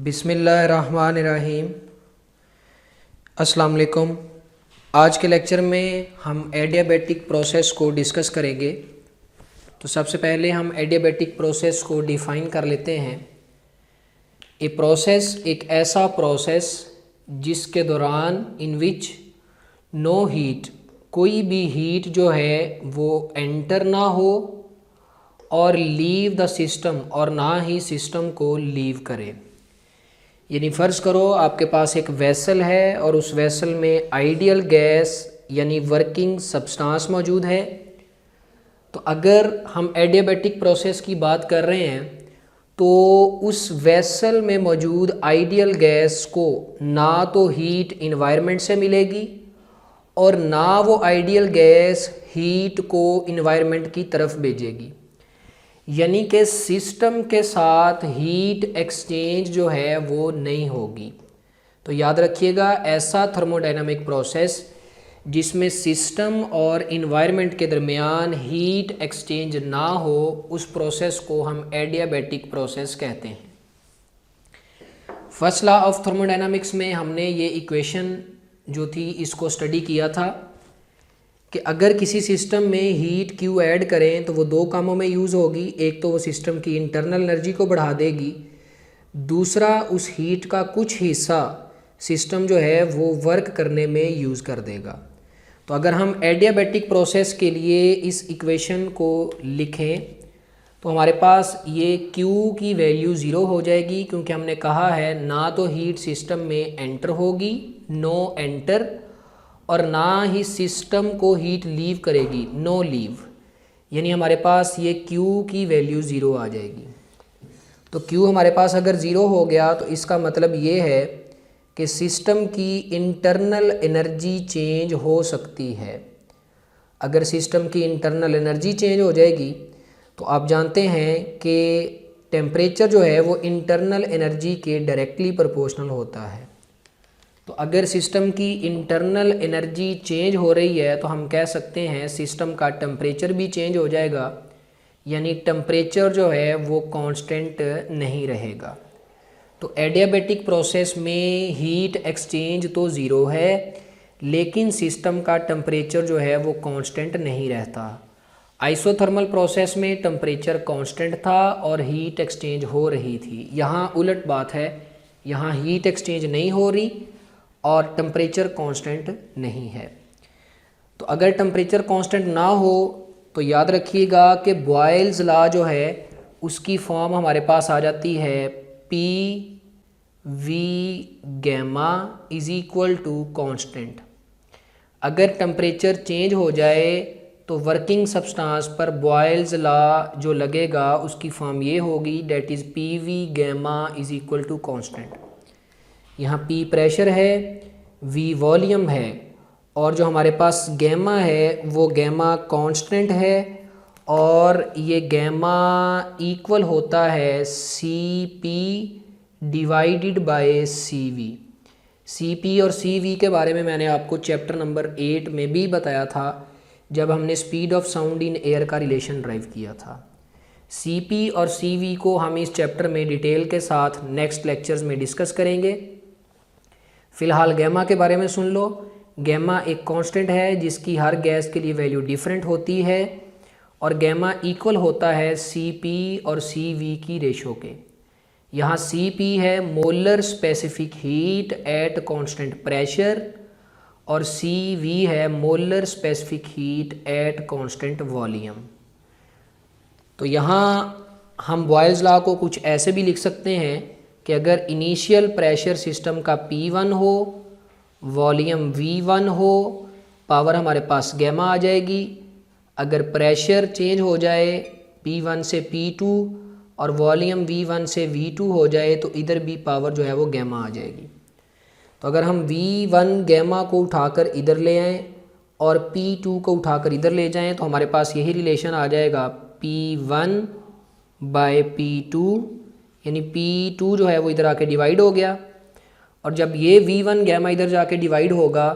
बिस्मिल्लाहिर्रहमानिर्रहीम। अस्सलाम वालेकुम। आज के लेक्चर में हम एडियाबैटिक प्रोसेस को डिस्कस करेंगे। तो सबसे पहले हम एडियाबैटिक प्रोसेस को डिफ़ाइन कर लेते हैं। ए प्रोसेस एक ऐसा प्रोसेस जिसके दौरान इन विच नो हीट, कोई भी हीट जो है वो एंटर ना हो और लीव द सिस्टम, और ना ही सिस्टम को लीव करे। यानी फ़र्ज़ करो आपके पास एक वेसल है और उस वेसल में आइडियल गैस यानी वर्किंग सब्सटेंस मौजूद है। तो अगर हम एडियाबैटिक प्रोसेस की बात कर रहे हैं तो उस वेसल में मौजूद आइडियल गैस को ना तो हीट इन्वायरमेंट से मिलेगी और ना वो आइडियल गैस हीट को इन्वायरमेंट की तरफ भेजेगी। यानी कि सिस्टम के साथ हीट एक्सचेंज जो है वो नहीं होगी। तो याद रखिएगा, ऐसा थर्मोडायनामिक प्रोसेस जिसमें सिस्टम और इन्वायरमेंट के दरमियान हीट एक्सचेंज ना हो, उस प्रोसेस को हम एडियाबैटिक प्रोसेस कहते हैं। फर्स्ट लॉ ऑफ थर्मोडायनामिक्स में हमने ये इक्वेशन जो थी इसको स्टडी किया था कि अगर किसी सिस्टम में हीट क्यू ऐड करें तो वो दो कामों में यूज़ होगी। एक तो वो सिस्टम की इंटरनल एनर्जी को बढ़ा देगी, दूसरा उस हीट का कुछ हिस्सा सिस्टम जो है वो वर्क करने में यूज़ कर देगा। तो अगर हम एडियाबैटिक प्रोसेस के लिए इस इक्वेशन को लिखें तो हमारे पास ये Q की वैल्यू ज़ीरो हो जाएगी, क्योंकि हमने कहा है ना तो हीट सिस्टम में एंटर होगी, नो एंटर, और ना ही सिस्टम को हीट लीव करेगी, नो लीव। यानी हमारे पास ये Q की वैल्यू ज़ीरो आ जाएगी। तो Q हमारे पास अगर ज़ीरो हो गया तो इसका मतलब ये है कि सिस्टम की इंटरनल एनर्जी चेंज हो सकती है। अगर सिस्टम की इंटरनल एनर्जी चेंज हो जाएगी तो आप जानते हैं कि टेम्परेचर जो है वो इंटरनल एनर्जी के डायरेक्टली प्रोपोर्शनल होता है। तो अगर सिस्टम की इंटरनल एनर्जी चेंज हो रही है तो हम कह सकते हैं सिस्टम का टेम्परेचर भी चेंज हो जाएगा, यानी टेम्परेचर जो है वो कांस्टेंट नहीं रहेगा। तो एडियाबैटिक प्रोसेस में हीट एक्सचेंज तो ज़ीरो है, लेकिन सिस्टम का टेम्परेचर जो है वो कांस्टेंट नहीं रहता। आइसोथर्मल प्रोसेस में टेम्परेचर कांस्टेंट था और हीट एक्सचेंज हो रही थी। यहाँ उलट बात है, यहाँ हीट एक्सचेंज नहीं हो रही और टेम्परेचर कांस्टेंट नहीं है। तो अगर टेम्परेचर कांस्टेंट ना हो तो याद रखिएगा कि बॉयल्स लॉ जो है उसकी फॉर्म हमारे पास आ जाती है P V gamma is equal to constant. अगर टेम्परेचर चेंज हो जाए तो वर्किंग सब्सटेंस पर बॉयल्स लॉ जो लगेगा उसकी फॉर्म ये होगी, that is P V gamma is equal to constant. यहाँ P प्रेशर है, V वॉल्यूम है, और जो हमारे पास गैमा है वो गैमा कांस्टेंट है, और ये गैमा इक्वल होता है CP divided by CV। CP और CV के बारे में मैंने आपको चैप्टर नंबर 8 में भी बताया था जब हमने speed of sound in air का रिलेशन ड्राइव किया था। CP और CV को हम इस चैप्टर में डिटेल के साथ नेक्स्ट लेक्चर्स में डिस्कस करेंगे। फ़िलहाल गैमा के बारे में सुन लो। गैमा एक कांस्टेंट है जिसकी हर गैस के लिए वैल्यू डिफरेंट होती है, और गैमा इक्वल होता है CP और CV की रेशो के। यहाँ CP है molar specific heat at constant pressure, और CV है molar specific heat at constant volume. तो यहाँ हम बॉयल्स लॉ को कुछ ऐसे भी लिख सकते हैं कि अगर इनिशियल प्रेशर सिस्टम का P1 हो, वॉल्यूम V1 हो, पावर हमारे पास गैमा आ जाएगी। अगर प्रेशर चेंज हो जाए P1 से P2 और वॉल्यूम V1 से V2 हो जाए तो इधर भी पावर जो है वो गैमा आ जाएगी। तो अगर हम V1 गैमा को उठाकर इधर ले आएँ और P2 को उठाकर इधर ले जाएं तो हमारे पास यही रिलेशन आ जाएगा P1 बाय P2, यानी P2 जो है वो इधर आके डिवाइड हो गया, और जब ये V1 गैमा इधर जाके डिवाइड होगा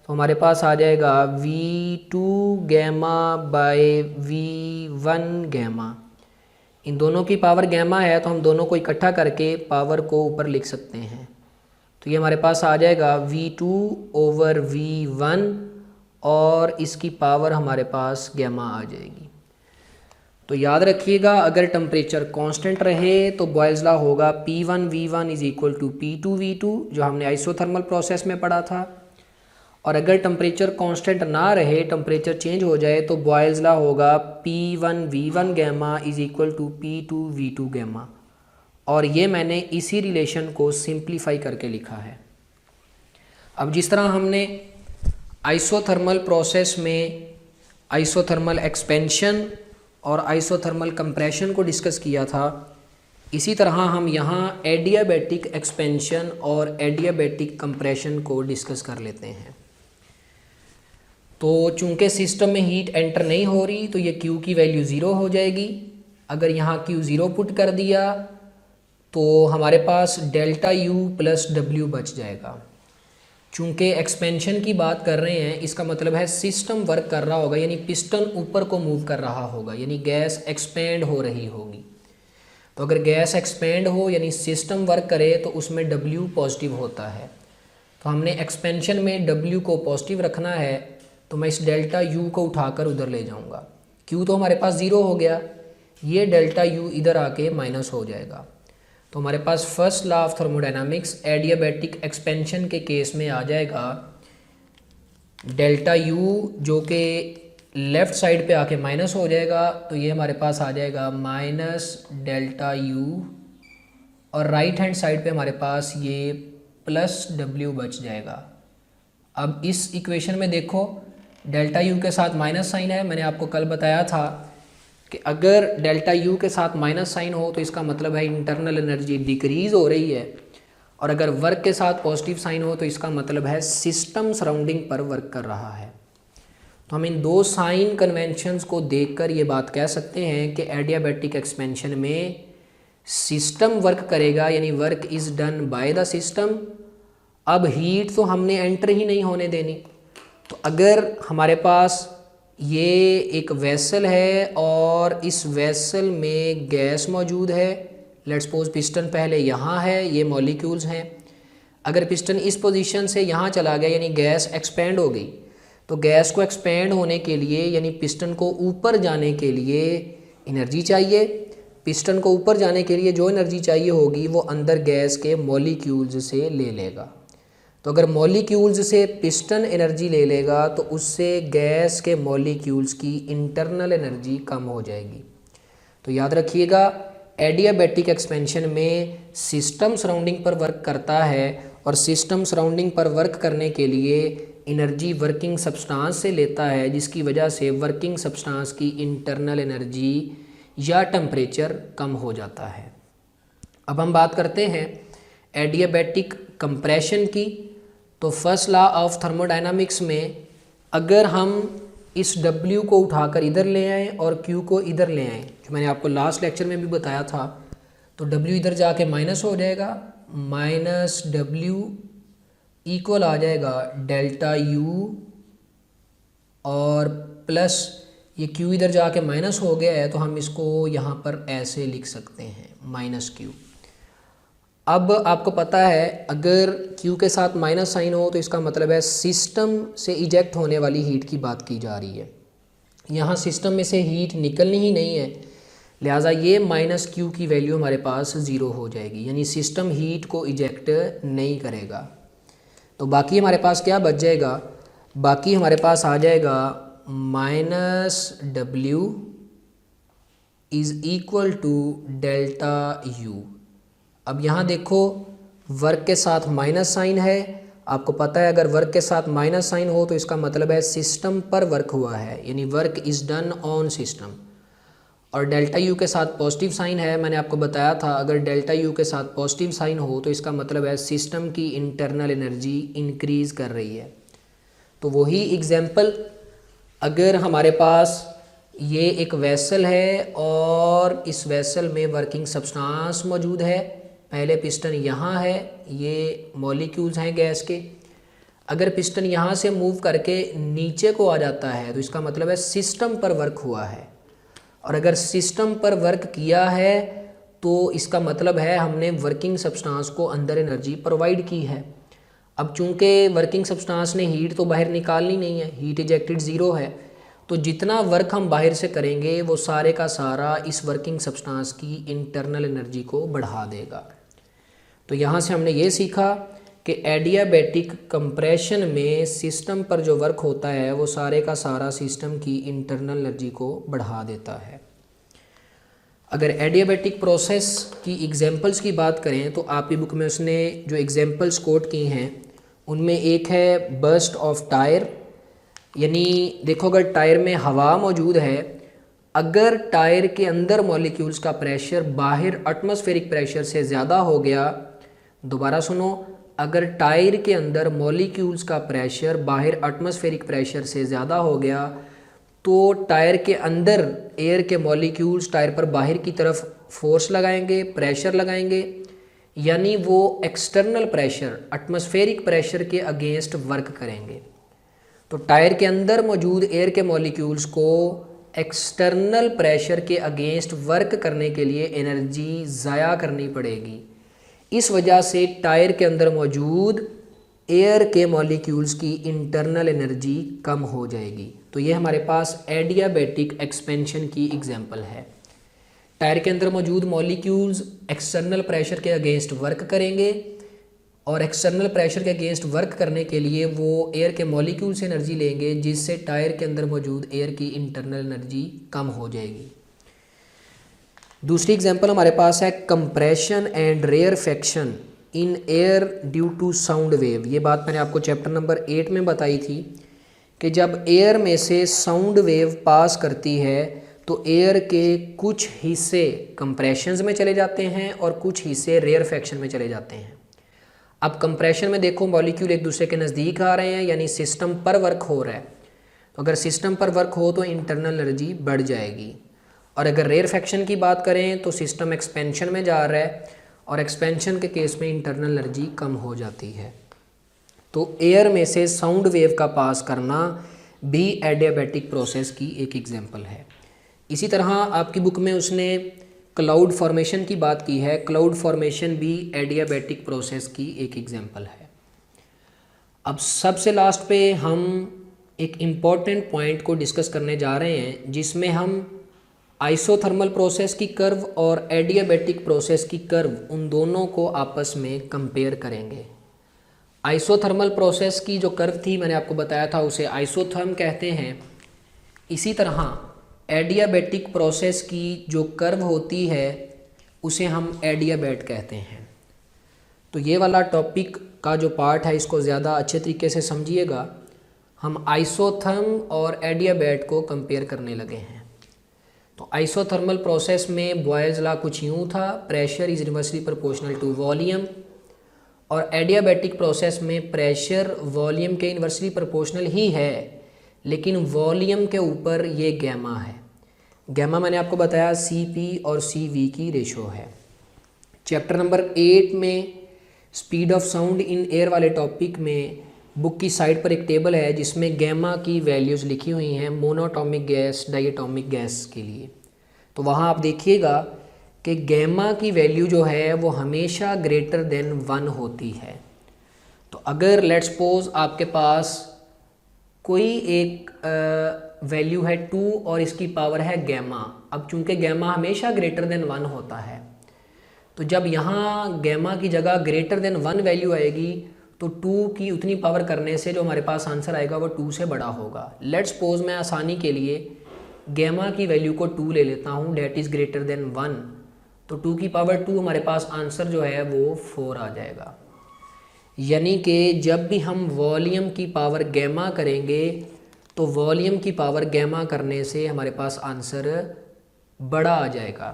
तो हमारे पास आ जाएगा V2 gamma bye V1 gamma. इन दोनों की पावर गैमा है तो हम दोनों को इकट्ठा करके पावर को ऊपर लिख सकते हैं। तो ये हमारे पास आ जाएगा V2/V1 और इसकी पावर हमारे पास गैमा आ जाएगी। तो याद रखिएगा, अगर टेम्परेचर कांस्टेंट रहे तो बॉयल्स लॉ होगा P1V1 is equal to P2V2, जो हमने आइसोथर्मल प्रोसेस में पढ़ा था। और अगर टेम्परेचर कांस्टेंट ना रहे, टेम्परेचर चेंज हो जाए, तो बॉयल्स लॉ होगा P1V1 gamma is equal to P2V2 gamma. और ये मैंने इसी रिलेशन को सिंप्लीफाई करके लिखा है। अब जिस तरह हमने आइसोथर्मल प्रोसेस में आइसोथर्मल एक्सपेंशन और आइसोथर्मल कंप्रेशन को डिस्कस किया था, इसी तरह हम यहाँ एडियाबैटिक एक्सपेंशन और एडियाबैटिक कंप्रेशन को डिस्कस कर लेते हैं। तो चूंकि सिस्टम में हीट एंटर नहीं हो रही तो ये Q की वैल्यू ज़ीरो हो जाएगी। अगर यहाँ Q ज़ीरो पुट कर दिया तो हमारे पास डेल्टा U प्लस W बच जाएगा। चूंकि एक्सपेंशन की बात कर रहे हैं, इसका मतलब है सिस्टम वर्क कर रहा होगा, यानी पिस्टन ऊपर को मूव कर रहा होगा, यानी गैस एक्सपेंड हो रही होगी। तो अगर गैस एक्सपेंड हो यानी सिस्टम वर्क करे तो उसमें W पॉजिटिव होता है। तो हमने एक्सपेंशन में W को पॉजिटिव रखना है, तो मैं इस डेल्टा U को उठाकर उधर ले जाऊंगा। Q तो हमारे पास ज़ीरो हो गया, ये डेल्टा U इधर आके माइनस हो जाएगा। तो हमारे पास first law of thermodynamics adiabatic expansion के केस में आ जाएगा डेल्टा U, जो कि लेफ़्ट साइड पे आके माइनस हो जाएगा। तो ये हमारे पास आ जाएगा माइनस डेल्टा U, और राइट हैंड साइड पे हमारे पास ये प्लस W बच जाएगा। अब इस इक्वेशन में देखो, डेल्टा U के साथ माइनस साइन है। मैंने आपको कल बताया था कि अगर डेल्टा U के साथ माइनस साइन हो तो इसका मतलब है इंटरनल एनर्जी डिक्रीज़ हो रही है, और अगर वर्क के साथ पॉजिटिव साइन हो तो इसका मतलब है सिस्टम सराउंडिंग पर वर्क कर रहा है। तो हम इन दो साइन कन्वेंशंस को देखकर ये बात कह सकते हैं कि एडियाबैटिक एक्सपेंशन में सिस्टम वर्क करेगा, यानी work is done by the system. अब हीट तो हमने एंटर ही नहीं होने देनी। तो अगर हमारे पास ये एक वेसल है और इस वेसल में गैस मौजूद है, लेट्स सपोज पिस्टन पहले यहाँ है, ये मॉलिक्यूल्स हैं। अगर पिस्टन इस पोजीशन से यहाँ चला गया यानी गैस एक्सपेंड हो गई, तो गैस को एक्सपेंड होने के लिए यानी पिस्टन को ऊपर जाने के लिए एनर्जी चाहिए। पिस्टन को ऊपर जाने के लिए जो एनर्जी चाहिए होगी वो अंदर गैस के मॉलिक्यूल्स से ले लेगा। तो अगर मॉलिक्यूल्स से पिस्टन एनर्जी ले लेगा तो उससे गैस के मॉलिक्यूल्स की इंटरनल एनर्जी कम हो जाएगी। तो याद रखिएगा, एडियाबैटिक एक्सपेंशन में सिस्टम सराउंडिंग पर वर्क करता है, और सिस्टम सराउंडिंग पर वर्क करने के लिए एनर्जी वर्किंग सब्सटेंस से लेता है, जिसकी वजह से वर्किंग सब्सटेंस की इंटरनल एनर्जी या टेम्परेचर कम हो जाता है। अब हम बात करते हैं एडियाबैटिक कंप्रेशन की। तो फर्स्ट लॉ ऑफ थर्मोडायनामिक्स में अगर हम इस W को उठाकर इधर ले आएँ और Q को इधर ले आएँ, जो मैंने आपको लास्ट लेक्चर में भी बताया था, तो W इधर जाके माइनस हो जाएगा, माइनस W इक्वल आ जाएगा डेल्टा U, और प्लस ये Q इधर जाके माइनस हो गया है तो हम इसको यहाँ पर ऐसे लिख सकते हैं माइनस Q। अब आपको पता है अगर Q के साथ माइनस साइन हो तो इसका मतलब है सिस्टम से इजेक्ट होने वाली हीट की बात की जा रही है। यहाँ सिस्टम में से हीट निकलनी ही नहीं है, लिहाजा ये माइनस Q की वैल्यू हमारे पास ज़ीरो हो जाएगी, यानी सिस्टम हीट को इजेक्ट नहीं करेगा। तो बाकी हमारे पास क्या बच जाएगा, बाकी हमारे पास आ जाएगा minus W is equal to delta U। अब यहाँ देखो, वर्क के साथ माइनस साइन है। आपको पता है अगर वर्क के साथ माइनस साइन हो तो इसका मतलब है सिस्टम पर वर्क हुआ है, यानी work is done on system. और डेल्टा U के साथ पॉजिटिव साइन है। मैंने आपको बताया था अगर डेल्टा U के साथ पॉजिटिव साइन हो तो इसका मतलब है सिस्टम की इंटरनल एनर्जी इंक्रीज़ कर रही है। तो वही एग्जाम्पल, अगर हमारे पास ये एक वेसल है और इस वेसल में वर्किंग सब्सटेंस मौजूद है, पहले पिस्टन यहाँ है, ये मॉलिक्यूल्स हैं गैस के। अगर पिस्टन यहाँ से मूव करके नीचे को आ जाता है तो इसका मतलब है सिस्टम पर वर्क हुआ है। और अगर सिस्टम पर वर्क किया है तो इसका मतलब है हमने वर्किंग सब्सटेंस को अंदर एनर्जी प्रोवाइड की है। अब चूंकि वर्किंग सब्सटेंस ने हीट तो बाहर निकालनी नहीं है, हीट इजेक्टेड ज़ीरो है, तो जितना वर्क हम बाहर से करेंगे वो सारे का सारा इस वर्किंग सब्सटेंस की इंटरनल एनर्जी को बढ़ा देगा। तो यहाँ से हमने ये सीखा कि एडियाबैटिक कंप्रेशन में सिस्टम पर जो वर्क होता है वो सारे का सारा सिस्टम की इंटरनल एनर्जी को बढ़ा देता है। अगर एडियाबैटिक प्रोसेस की एग्जांपल्स की बात करें तो आपकी बुक में उसने जो एग्जांपल्स कोट की हैं उनमें एक है बर्स्ट ऑफ टायर, यानी देखो अगर टायर में हवा मौजूद है, अगर टायर के अंदर मॉलिक्यूल्स का प्रेशर बाहर एटमॉस्फेरिक प्रेशर से ज़्यादा हो गया, दोबारा सुनो, अगर टायर के अंदर मॉलिक्यूल्स का प्रेशर बाहर एटमॉस्फेरिक प्रेशर से ज़्यादा हो गया तो टायर के अंदर एयर के मॉलिक्यूल्स टायर पर बाहर की तरफ फोर्स लगाएंगे, प्रेशर लगाएंगे, यानी वो एक्सटर्नल प्रेशर एटमॉस्फेरिक प्रेशर के अगेंस्ट वर्क करेंगे। तो टायर के अंदर मौजूद एयर के मॉलिक्यूल्स को एक्सटर्नल प्रेशर के अगेंस्ट वर्क करने के लिए एनर्जी ज़ाया करनी पड़ेगी। इस वजह से टायर के अंदर मौजूद एयर के मॉलिक्यूल्स की इंटरनल एनर्जी कम हो जाएगी। तो ये हमारे पास एडियाबैटिक एक्सपेंशन की एग्जांपल है। टायर के अंदर मौजूद मॉलिक्यूल्स एक्सटर्नल प्रेशर के अगेंस्ट वर्क करेंगे और एक्सटर्नल प्रेशर के अगेंस्ट वर्क करने के लिए वो एयर के मॉलिक्यूल से एनर्जी लेंगे, जिससे टायर के अंदर मौजूद एयर की इंटरनल एनर्जी कम हो जाएगी। दूसरी एग्जांपल हमारे पास है compression and rarefaction in air due to sound wave. ये बात मैंने आपको चैप्टर नंबर 8 में बताई थी कि जब एयर में से साउंड वेव पास करती है तो एयर के कुछ हिस्से कंप्रेशन में चले जाते हैं और कुछ हिस्से रेयरफेक्शन में चले जाते हैं। अब कंप्रेशन में देखो मॉलिक्यूल एक दूसरे के नज़दीक आ रहे हैं, यानी सिस्टम पर वर्क हो रहा है। तो अगर सिस्टम पर वर्क हो तो इंटरनल एनर्जी बढ़ जाएगी। और अगर रेयरफेक्शन की बात करें तो सिस्टम एक्सपेंशन में जा रहा है और एक्सपेंशन के केस में इंटरनल एनर्जी कम हो जाती है। तो एयर में से साउंड वेव का पास करना भी एडियाबैटिक प्रोसेस की एक एग्जांपल है। इसी तरह आपकी बुक में उसने क्लाउड फॉर्मेशन की बात की है। क्लाउड फॉर्मेशन भी एडियाबैटिक प्रोसेस की एक एग्जांपल है। अब सबसे लास्ट पे हम एक इम्पॉर्टेंट पॉइंट को डिस्कस करने जा रहे हैं, जिसमें हम आइसोथर्मल प्रोसेस की कर्व और एडियाबैटिक प्रोसेस की कर्व, उन दोनों को आपस में कंपेयर करेंगे। आइसोथर्मल प्रोसेस की जो कर्व थी मैंने आपको बताया था उसे आइसोथर्म कहते हैं। इसी तरह एडियाबैटिक प्रोसेस की जो कर्व होती है उसे हम एडियाबैट कहते हैं। तो ये वाला टॉपिक का जो पार्ट है इसको ज़्यादा अच्छे तरीके से समझिएगा। हम आइसोथर्म और एडियाबैट को कंपेयर करने लगे हैं। तो आइसोथर्मल प्रोसेस में बॉयल्स लॉ कुछ यूँ था, pressure is inversely proportional to volume, और एडियाबैटिक प्रोसेस में प्रेशर वॉल्यूम के इनवर्सली प्रोपोर्शनल ही है, लेकिन वॉल्यूम के ऊपर ये गैमा है। गैमा मैंने आपको बताया CP और CV की रेशो है। चैप्टर नंबर 8 में speed of sound in air वाले टॉपिक में बुक की साइड पर एक टेबल है जिसमें गैमा की वैल्यूज़ लिखी हुई हैं मोनोटॉमिक गैस, डायटॉमिक गैस के लिए। तो वहाँ आप देखिएगा कि गैमा की वैल्यू जो है वो हमेशा ग्रेटर देन 1 होती है। तो अगर लेट्स सपोज आपके पास कोई एक वैल्यू है 2 और इसकी पावर है गैमा, अब चूंकि गैमा हमेशा ग्रेटर देन 1 होता है, तो जब यहाँ गैमा की जगह ग्रेटर देन 1 वैल्यू आएगी तो 2 की उतनी पावर करने से जो हमारे पास आंसर आएगा वो 2 से बड़ा होगा। लेट्स सपोज मैं आसानी के लिए गैमा की वैल्यू को 2 ले लेता हूँ, डेट इज़ ग्रेटर देन 1, तो 2 की पावर 2 हमारे पास आंसर जो है वो 4 आ जाएगा। यानी कि जब भी हम वॉल्यूम की पावर गैमा करेंगे तो वॉल्यूम की पावर गैमा करने से हमारे पास आंसर बड़ा आ जाएगा।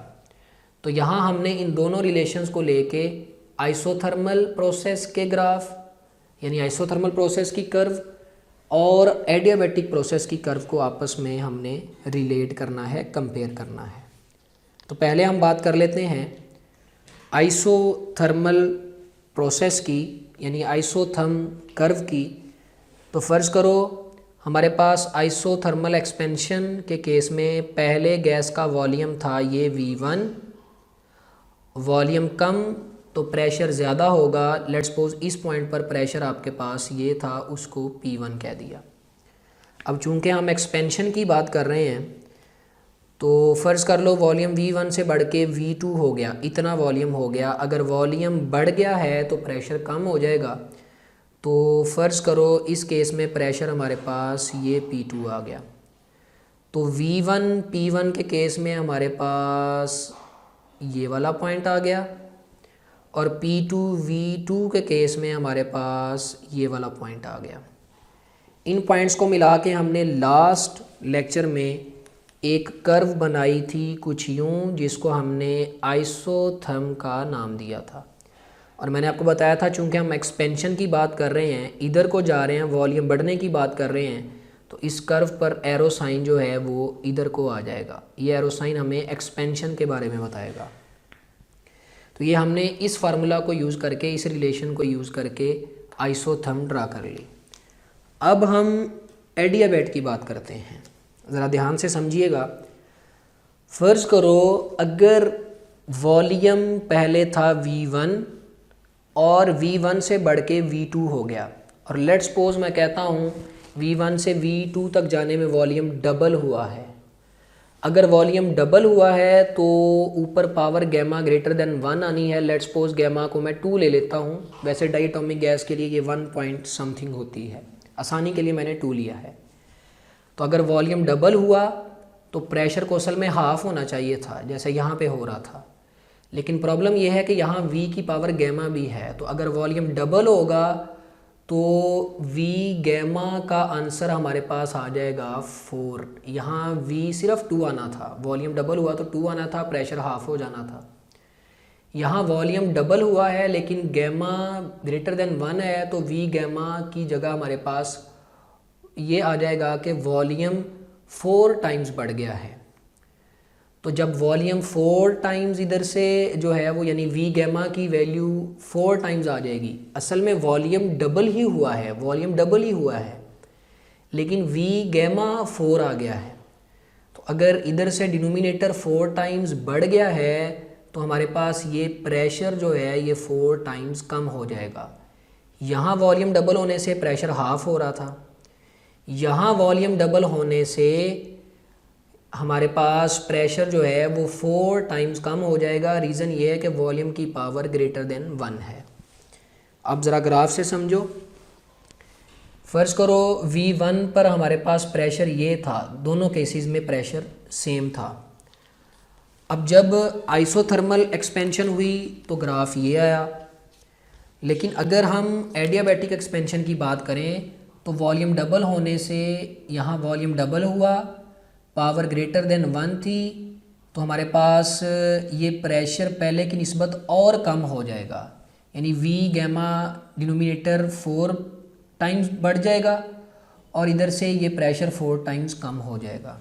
तो यहाँ हमने इन दोनों रिलेशंस को लेके आइसोथर्मल प्रोसेस के ग्राफ यानी आइसोथर्मल प्रोसेस की कर्व और एडियाबैटिक प्रोसेस की कर्व को आपस में हमने रिलेट करना है, कंपेयर करना है। तो पहले हम बात कर लेते हैं आइसोथर्मल प्रोसेस की यानी आइसोथर्म कर्व की। तो फ़र्ज़ करो हमारे पास आइसोथर्मल एक्सपेंशन के केस में पहले गैस का वॉल्यूम था ये V1, वॉल्यूम कम तो प्रेशर ज़्यादा होगा। लेट्स सपोज इस पॉइंट पर प्रेशर आपके पास ये था, उसको P1 कह दिया। अब चूंकि हम एक्सपेंशन की बात कर रहे हैं तो फ़र्ज़ कर लो वॉल्यूम V1 से बढ़ के V2 हो गया, इतना वॉल्यूम हो गया। अगर वॉल्यूम बढ़ गया है तो प्रेशर कम हो जाएगा। तो फ़र्ज़ करो इस केस में प्रेशर हमारे पास ये P2 आ गया, तो V1 P1 के केस में हमारे पास ये वाला पॉइंट आ गया, और P2 V2 के केस में हमारे पास ये वाला पॉइंट आ गया। इन पॉइंट्स को मिला के हमने लास्ट लेक्चर में एक कर्व बनाई थी कुछ यूँ, जिसको हमने आइसोथर्म का नाम दिया था। और मैंने आपको बताया था चूँकि हम एक्सपेंशन की बात कर रहे हैं, इधर को जा रहे हैं, वॉल्यूम बढ़ने की बात कर रहे हैं, तो इस कर्व पर एरो साइन जो है वो इधर को आ जाएगा। ये एरो साइन हमें एक्सपेंशन के बारे में बताएगा। तो ये हमने इस फार्मूला को यूज़ करके, इस रिलेशन को यूज़ करके आइसोथर्म ड्रा कर ली। अब हम एडियाबैट की बात करते हैं, ज़रा ध्यान से समझिएगा। फ़र्ज़ करो अगर वॉल्यूम पहले था V1 और V1 से बढ़ के V2 हो गया, और लेट्स सपोज मैं कहता हूँ V1 से V2 तक जाने में वॉल्यूम डबल हुआ है। अगर वॉल्यूम डबल हुआ है तो ऊपर पावर गैमा ग्रेटर देन 1 आनी है। लेट्स सपोज गैमा को मैं 2 ले लेता हूँ, वैसे डाइटोमिक गैस के लिए ये 1 पॉइंट समथिंग होती है, आसानी के लिए मैंने 2 लिया है। तो अगर वॉल्यूम डबल हुआ तो प्रेशर को असल में हाफ होना चाहिए था, जैसे यहाँ पे हो रहा था। लेकिन प्रॉब्लम यह है कि यहाँ V की पावर गैमा भी है, तो अगर वॉल्यूम डबल होगा तो V गैमा का आंसर हमारे पास आ जाएगा 4। यहाँ V सिर्फ 2 आना था, वॉल्यूम डबल हुआ तो 2 आना था, प्रेशर हाफ हो जाना था। यहाँ वॉल्यूम डबल हुआ है लेकिन गैमा ग्रेटर देन 1 है, तो V गैमा की जगह हमारे पास ये आ जाएगा कि वॉल्यूम 4 टाइम्स बढ़ गया है। तो जब वॉल्यूम 4 टाइम्स इधर से जो है वो, यानी V गैमा की वैल्यू 4 टाइम्स आ जाएगी। असल में वॉल्यूम डबल ही हुआ है, वॉल्यूम डबल ही हुआ है, लेकिन V गैमा 4 आ गया है। तो अगर इधर से डिनोमिनेटर 4 टाइम्स बढ़ गया है तो हमारे पास ये प्रेशर जो है ये 4 टाइम्स कम हो जाएगा। यहाँ वॉल्यूम डबल होने से प्रेशर हाफ हो रहा था, यहाँ वॉल्यूम डबल होने से हमारे पास प्रेशर जो है वो 4 टाइम्स कम हो जाएगा। रीज़न ये है कि वॉल्यूम की पावर ग्रेटर देन 1 है। अब ज़रा ग्राफ से समझो। फ़र्ज़ करो V1 पर हमारे पास प्रेशर ये था, दोनों केसेस में प्रेशर सेम था। अब जब आइसोथर्मल एक्सपेंशन हुई तो ग्राफ ये आया। लेकिन अगर हम एडियाबैटिक एक्सपेंशन की बात करें तो वॉल्यूम डबल होने से यहाँ वॉल्यूम डबल हुआ, पावर ग्रेटर देन 1 थी, तो हमारे पास ये प्रेशर पहले की निस्बत और कम हो जाएगा। यानी V गैमा डिनोमिनेटर 4 टाइम्स बढ़ जाएगा और इधर से ये प्रेशर 4 टाइम्स कम हो जाएगा।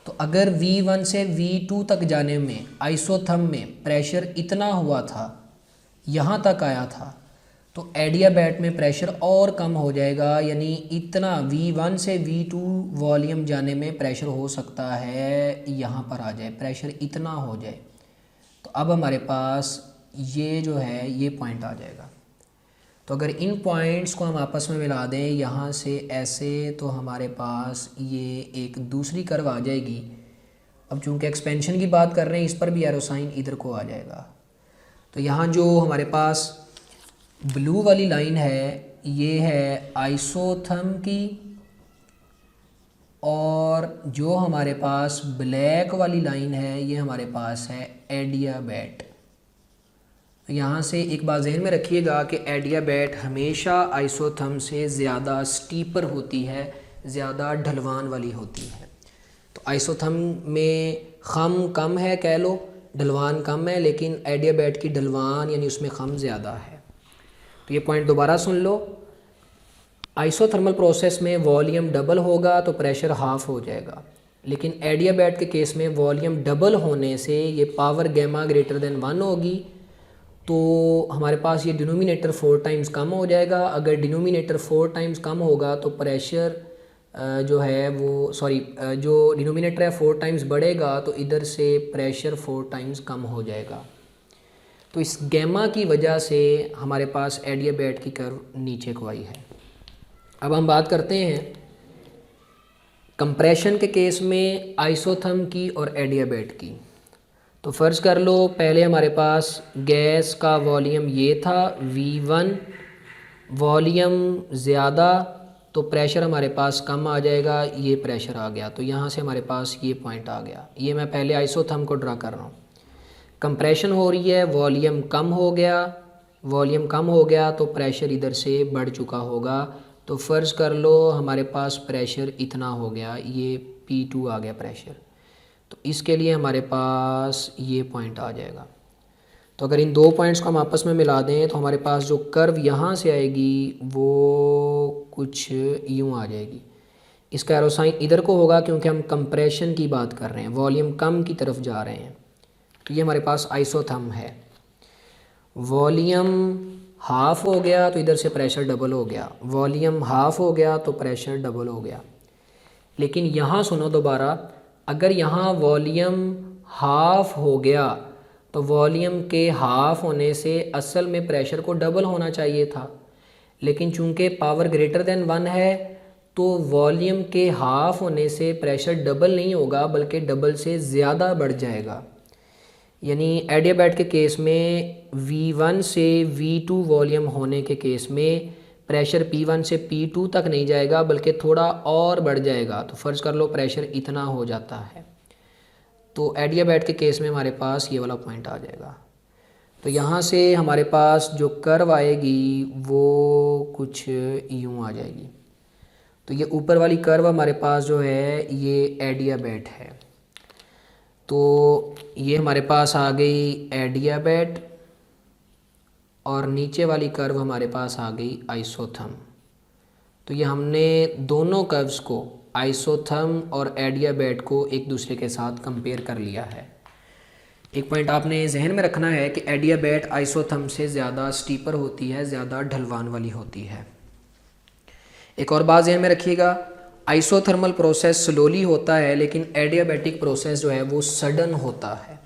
तो अगर V1 से V2 तक जाने में आइसोथर्म में प्रेशर इतना हुआ था, यहाँ तक आया था, तो एडियाबैट में प्रेशर और कम हो जाएगा। यानी इतना V1 से V2 वॉल्यूम जाने में प्रेशर हो सकता है यहाँ पर आ जाए, प्रेशर इतना हो जाए। तो अब हमारे पास ये जो है ये पॉइंट आ जाएगा। तो अगर इन पॉइंट्स को हम आपस में मिला दें यहाँ से ऐसे, तो हमारे पास ये एक दूसरी कर्व आ जाएगी। अब चूँकि एक्सपेंशन की बात कर रहे हैं, इस पर भी एरो साइन इधर को आ जाएगा। तो यहाँ जो हमारे पास ब्लू वाली लाइन है ये है आइसोथर्म की, और जो हमारे पास ब्लैक वाली लाइन है ये हमारे पास है एडियाबैट। यहाँ से एक बात जहन में रखिएगा कि एडियाबैट हमेशा आइसोथर्म से ज़्यादा स्टीपर होती है, ज़्यादा ढलवान वाली होती है। तो आइसोथर्म में खम कम है कह लो, ढलवान कम है, लेकिन एडियाबैट की ढलवान यानी उसमें खम ज़्यादा है। तो ये पॉइंट दोबारा सुन लो। आइसोथर्मल प्रोसेस में वॉल्यूम डबल होगा तो प्रेशर हाफ हो जाएगा, लेकिन एडियाबैट के केस में वॉल्यूम डबल होने से ये पावर गैमा ग्रेटर देन 1 होगी, तो हमारे पास ये डिनोमिनेटर 4 टाइम्स कम हो जाएगा। अगर डिनोमिनेटर 4 टाइम्स कम होगा तो प्रेशर जो है वो जो डिनोमिनेटर है 4 टाइम्स बढ़ेगा तो इधर से प्रेशर 4 टाइम्स कम हो जाएगा। तो इस गैमा की वजह से हमारे पास एडियाबैट की कर्व नीचे को आई है। अब हम बात करते हैं कंप्रेशन के केस में आइसोथर्म की और एडियाबैट की। तो फ़र्ज़ कर लो पहले हमारे पास गैस का वॉल्यूम ये था V1, वॉल्यूम ज़्यादा तो प्रेशर हमारे पास कम आ जाएगा, ये प्रेशर आ गया, तो यहाँ से हमारे पास ये पॉइंट आ गया। ये मैं पहले आइसोथर्म को ड्रा कर रहा हूँ। कंप्रेशन हो रही है, वॉल्यूम कम हो गया, वॉल्यूम कम हो गया तो प्रेशर इधर से बढ़ चुका होगा। तो फ़र्ज़ कर लो हमारे पास प्रेशर इतना हो गया, ये P2 आ गया प्रेशर, तो इसके लिए हमारे पास ये पॉइंट आ जाएगा। तो अगर इन दो पॉइंट्स को हम आपस में मिला दें तो हमारे पास जो कर्व यहाँ से आएगी वो कुछ यूँ आ जाएगी। इसका एरो साइन इधर को होगा क्योंकि हम कंप्रेशन की बात कर रहे हैं, वॉल्यूम कम की तरफ जा रहे हैं। तो ये हमारे पास आइसोथर्म है। वॉल्यूम हाफ हो गया तो इधर से प्रेशर डबल हो गया, वॉल्यूम हाफ हो गया तो प्रेशर डबल हो गया। लेकिन यहाँ सुनो दोबारा, अगर यहाँ वॉल्यूम हाफ हो गया तो वॉल्यूम के हाफ होने से असल में प्रेशर को डबल होना चाहिए था, लेकिन चूंकि पावर ग्रेटर देन 1 है तो वॉल्यूम के हाफ होने से प्रेशर डबल नहीं होगा बल्कि डबल से ज़्यादा बढ़ जाएगा। यानी एडियाबैट के केस में V1 से V2 वॉल्यूम होने के केस में प्रेशर P1 से P2 तक नहीं जाएगा बल्कि थोड़ा और बढ़ जाएगा। तो फ़र्ज़ कर लो प्रेशर इतना हो जाता है, तो एडियाबैट के केस में हमारे पास ये वाला पॉइंट आ जाएगा। तो यहाँ से हमारे पास जो कर्व आएगी वो कुछ यूँ आ जाएगी। तो ये ऊपर वाली कर्व हमारे पास जो है ये एडियाबैट है। तो ये हमारे पास आ गई एडियाबैट और नीचे वाली कर्व हमारे पास आ गई आइसोथर्म। तो ये हमने दोनों कर्व्स को, आइसोथर्म और एडियाबैट को एक दूसरे के साथ कंपेयर कर लिया है। एक पॉइंट आपने जहन में रखना है कि एडियाबैट आइसोथर्म से ज़्यादा स्टीपर होती है, ज़्यादा ढलवान वाली होती है। एक और बात जहन में रखिएगा, आइसोथर्मल प्रोसेस स्लोली होता है लेकिन एडियाबैटिक प्रोसेस जो है वो सडन होता है।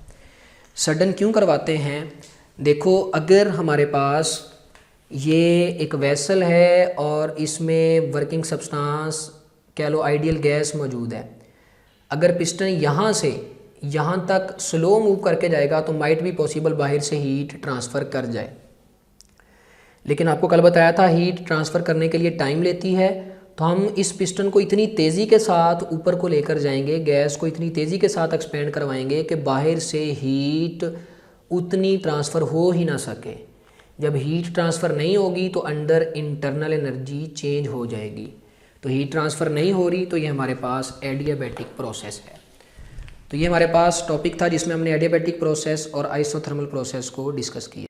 सडन क्यों करवाते हैं? देखो, अगर हमारे पास ये एक वेसल है और इसमें वर्किंग सब्सटेंस कह लो आइडियल गैस मौजूद है, अगर पिस्टन यहाँ से यहाँ तक स्लो मूव करके जाएगा तो माइट भी पॉसिबल बाहर से हीट ट्रांसफ़र कर जाए। लेकिन आपको कल बताया था हीट ट्रांसफ़र करने के लिए टाइम लेती है, तो हम इस पिस्टन को इतनी तेज़ी के साथ ऊपर को लेकर जाएंगे, गैस को इतनी तेज़ी के साथ एक्सपेंड करवाएंगे कि बाहर से हीट उतनी ट्रांसफ़र हो ही ना सके। जब हीट ट्रांसफ़र नहीं होगी तो अंदर इंटरनल एनर्जी चेंज हो जाएगी। तो हीट ट्रांसफ़र नहीं हो रही तो ये हमारे पास एडियाबैटिक प्रोसेस है। तो ये हमारे पास टॉपिक था जिसमें हमने एडियाबैटिक प्रोसेस और आइसोथर्मल प्रोसेस को डिस्कस किया।